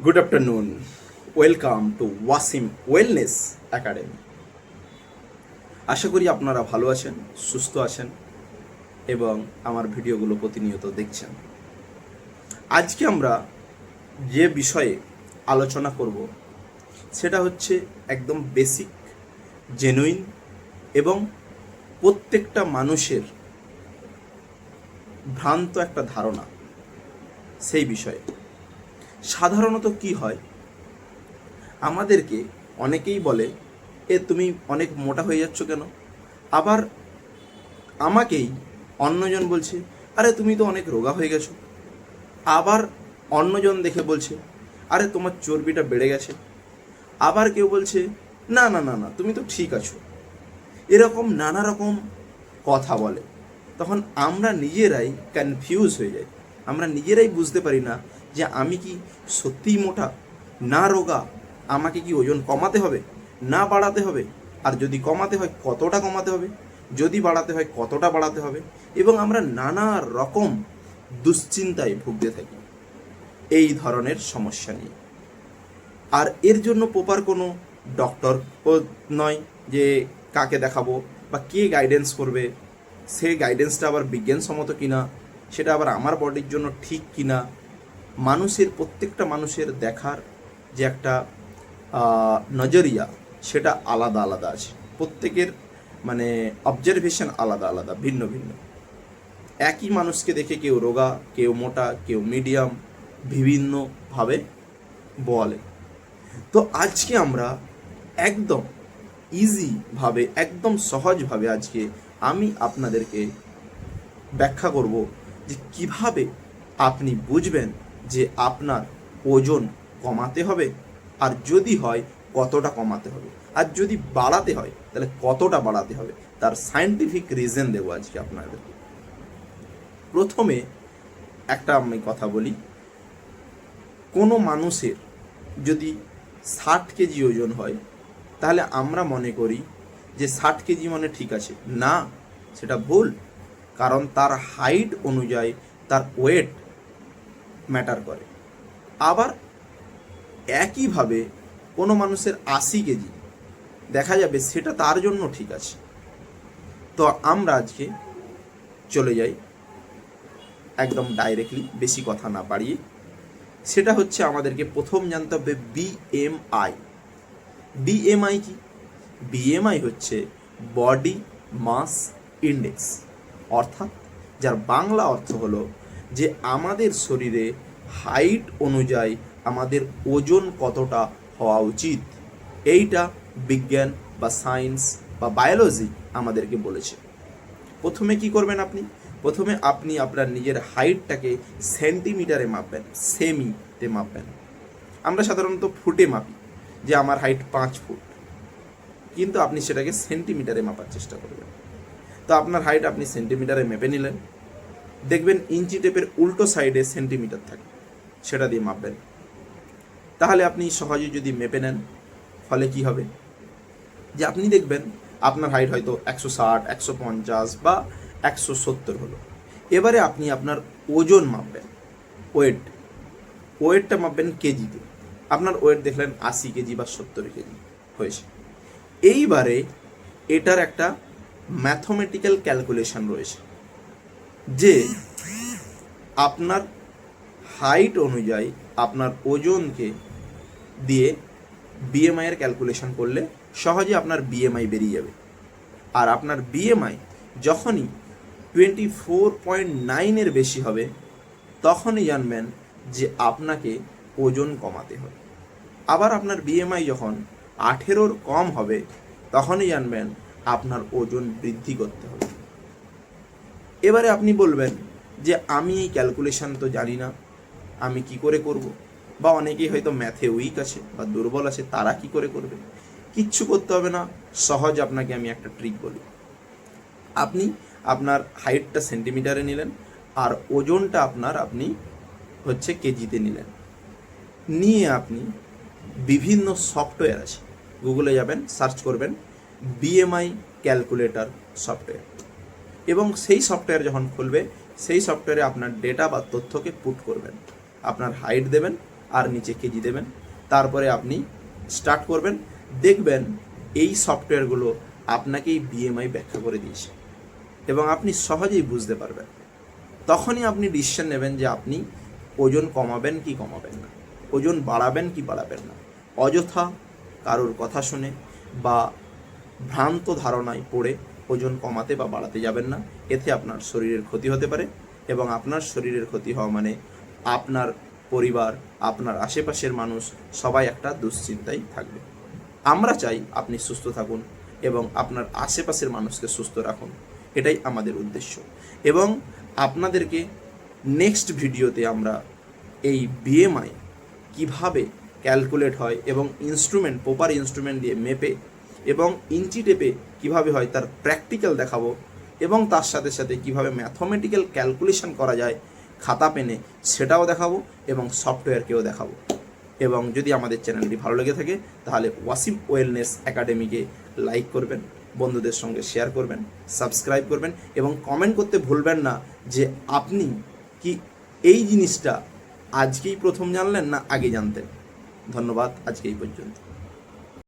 Good afternoon, welcome to Wasim wellness academy. আশা করি আপনারা ভালো আছেন, সুস্থ আছেন এবং আমার ভিডিওগুলো প্রতিনিয়ত দেখছেন। আজকে আমরা যে বিষয়ে আলোচনা করব সেটা হচ্ছে একদম বেসিক, জেনুইন এবং প্রত্যেকটা মানুষের ভ্রান্ত একটা ধারণা সেই বিষয়ে। সাধারণত কি হয়, আমাদেরকে অনেকেই বলে তুমি অনেক মোটা হয়ে যাচ্ছ কেন। আবার আমাকেই অন্যজন বলছে আরে তুমি তো অনেক রোগা হয়ে গেছো। আবার অন্যজন দেখে বলছে আরে তোমার চর্বিটা বেড়ে গেছে। আবার কেউ বলছে না না না না তুমি তো ঠিক আছো। এরকম নানা রকম কথা বলে। তখন আমরা নিজেরাই কনফিউজ হয়ে যাই। আমরা নিজেরাই বুঝতে পারি না যে আমি কি সত্যিই মোটা না রোগা। আমাকে কি ওজন কমাতে হবে না বাড়াতে হবে, আর যদি কমাতে হয় কতটা কমাতে হবে, যদি বাড়াতে হয় কতটা বাড়াতে হবে। এবং আমরা নানা রকম দুশ্চিন্তায় ভুগতে থাকি এই ধরনের সমস্যা নিয়ে। আর এর জন্য প্রপার কোনো ডক্টর নয় যে কাকে দেখাবো বা কে গাইডেন্স করবে, সেই গাইডেন্সটা আবার বিজ্ঞানসম্মত কিনা, সেটা আবার আমার বডির জন্য ঠিক কিনা। মানুষের প্রত্যেকটা মানুষের দেখার যে একটা নজরিয়া সেটা আলাদা আলাদা আছে। প্রত্যেকের মানে অবজারভেশন আলাদা আলাদা, ভিন্ন ভিন্ন। একই মানুষকে দেখে কেউ রোগা, কেউ মোটা, কেউ মিডিয়াম, বিভিন্নভাবে বলে। তো আজকে আমরা একদম ইজিভাবে, একদম সহজভাবে আজকে আমি আপনাদেরকে ব্যাখ্যা করব যে কিভাবে আপনি বুঝবেন যে আপনার ওজন কমাতে হবে, আর যদি হয় কতটা কমাতে হবে, আর যদি বাড়াতে হয় তাহলে কতটা বাড়াতে হবে। তার সায়েন্টিফিক রিজন দেবো আজকে আপনাদেরকে। প্রথমে একটা আমি কথা বলি, কোনো মানুষের যদি 60 কেজি ওজন হয় তাহলে আমরা মনে করি যে 60 কেজি মানে ঠিক আছে। না, সেটা ভুল। কারণ তার হাইট অনুযায়ী তার ওয়েট ম্যাটার করে। আবার একইভাবে কোনো মানুষের 80 কেজি দেখা যাবে সেটা তার জন্য ঠিক আছে। তো আমরা আজকে চলে যাই একদম ডাইরেক্টলি, বেশি কথা না বাড়িয়ে। সেটা হচ্ছে আমাদেরকে প্রথম জানতে হবে বিএমআই। বিএমআই কি? বিএমআই হচ্ছে বডি মাস ইন্ডেক্স, অর্থাৎ যার বাংলা অর্থ হলো যে আমাদের শরীরে হাইট অনুযায়ী আমাদের ওজন কতটা হওয়া উচিত। এইটা বিজ্ঞান বা সায়েন্স বা বায়োলজি আমাদেরকে বলেছে। প্রথমে কি করবেন আপনি? প্রথমে আপনি আপনার নিজের হাইটটাকে সেন্টিমিটারে মাপবেন, সেমিতে মাপবেন। আমরা সাধারণত ফুটে মাপি যে আমার হাইট 5 ফুট, কিন্তু আপনি সেটাকে সেন্টিমিটারে মাপার চেষ্টা করবেন। তো আপনার হাইট আপনি সেন্টিমিটারে মেপে নিলেন। দেখবেন ইঞ্চি টেপের উল্টো সাইডে সেন্টিমিটার থাকে, সেটা দিয়ে মাপবেন। তাহলে আপনি সহজে যদি মেপে নেন, ফলে কি হবে যে আপনি দেখবেন আপনার হাইট হয়তো 160, 150 বা 170 হলো। এবারে আপনি আপনার ওজন মাপবেন, ওয়েটটা মাপবেন কেজিতে। আপনার ওয়েট দেখলেন 80 কেজি বা 70 কেজি হয়েছে। এইবারে এটার একটা ম্যাথমেটিক্যাল ক্যালকুলেশন রয়েছে যে আপনার হাইট অনুযায়ী আপনার ওজনকে দিয়ে বিএমআই এর ক্যালকুলেশন করলে সহজে আপনার বিএমআই বেরিয়ে যাবে। আর আপনার বিএমআই যখনই 24.9 বেশি হবে তখনই জানবেন যে আপনাকে ওজন কমাতে হবে। আবার আপনার বিএমআই যখন 18 কম হবে তখনই জানবেন আপনার ওজন বৃদ্ধি করতে হবে। এবারে আপনি বলবেন যে আমি এই ক্যালকুলেশন তো জানি না, আমি কি করে করব? বা অনেকেই হয়তো ম্যাথে উইক আছে বা দুর্বল আছে, তারা কি করে করবে? কিচ্ছু করতে হবে না। সহজ আপনাকে আমি একটা ট্রিক বলি। আপনি আপনার হাইটটা সেন্টিমিটারে নিলেন আর ওজনটা আপনি হচ্ছে কেজিতে নিলেন। নিয়ে আপনি বিভিন্ন সফটওয়্যার আছে, গুগলে যাবেন, সার্চ করবেন বিএমআই ক্যালকুলেটর সফটওয়্যার, এবং সেই সফটওয়্যার যখন খুলবে সেই সফটওয়্যারে আপনার ডেটা বা তথ্যকে পুট করবেন। আপনার হাইট দেবেন আর নিচে কেজি দেবেন। তারপরে আপনি স্টার্ট করবেন, দেখবেন এই সফটওয়্যারগুলো আপনাকেই বিএমআই ব্যাখ্যা করে দিয়েছে এবং আপনি সহজেই বুঝতে পারবেন। তখনই আপনি ডিসিশন নেবেন যে আপনি ওজন কমাবেন কি কমাবেন না, ওজন বাড়াবেন কি বাড়াবেন না। অযথা কারোর কথা শুনে বা ভ্রান্ত ধারণায় পড়ে ওজন কমাতে বা বাড়াতে যাবেন না। এতে আপনার শরীরের ক্ষতি হতে পারে এবং আপনার শরীরের ক্ষতি হওয়া মানে আপনার পরিবার, আপনার আশেপাশের মানুষ সবাই একটা দুশ্চিন্তায় থাকবে। আমরা চাই আপনি সুস্থ থাকুন এবং আপনার আশেপাশের মানুষকে সুস্থ রাখুন, এটাই আমাদের উদ্দেশ্য। এবং আপনাদেরকে নেক্সট ভিডিওতে আমরা এই বিএমআই কিভাবে ক্যালকুলেট হয় এবং ইনস্ট্রুমেন্ট, প্রপার ইনস্ট্রুমেন্ট দিয়ে মেপে এবং ইঞ্চি টেপে কিভাবে হয় তার প্র্যাকটিক্যাল দেখাবো এবং তার সাথে সাথে কিভাবে ম্যাথমেটিক্যাল ক্যালকুলেশন করা যায় খাতা পেনে সেটাও দেখাবো এবং সফটওয়্যারকেও দেখাবো। এবং যদি আমাদের চ্যানেলটি ভালো লেগে থাকে তাহলে ওয়াসিম ওয়েলনেস একাডেমিকে লাইক করবেন, বন্ধুদের সঙ্গে শেয়ার করবেন, সাবস্ক্রাইব করবেন এবং কমেন্ট করতে ভুলবেন না যে আপনি কি এই জিনিসটা আজকেই প্রথম জানলেন না আগে জানতেন। ধন্যবাদ, আজকে এই পর্যন্ত।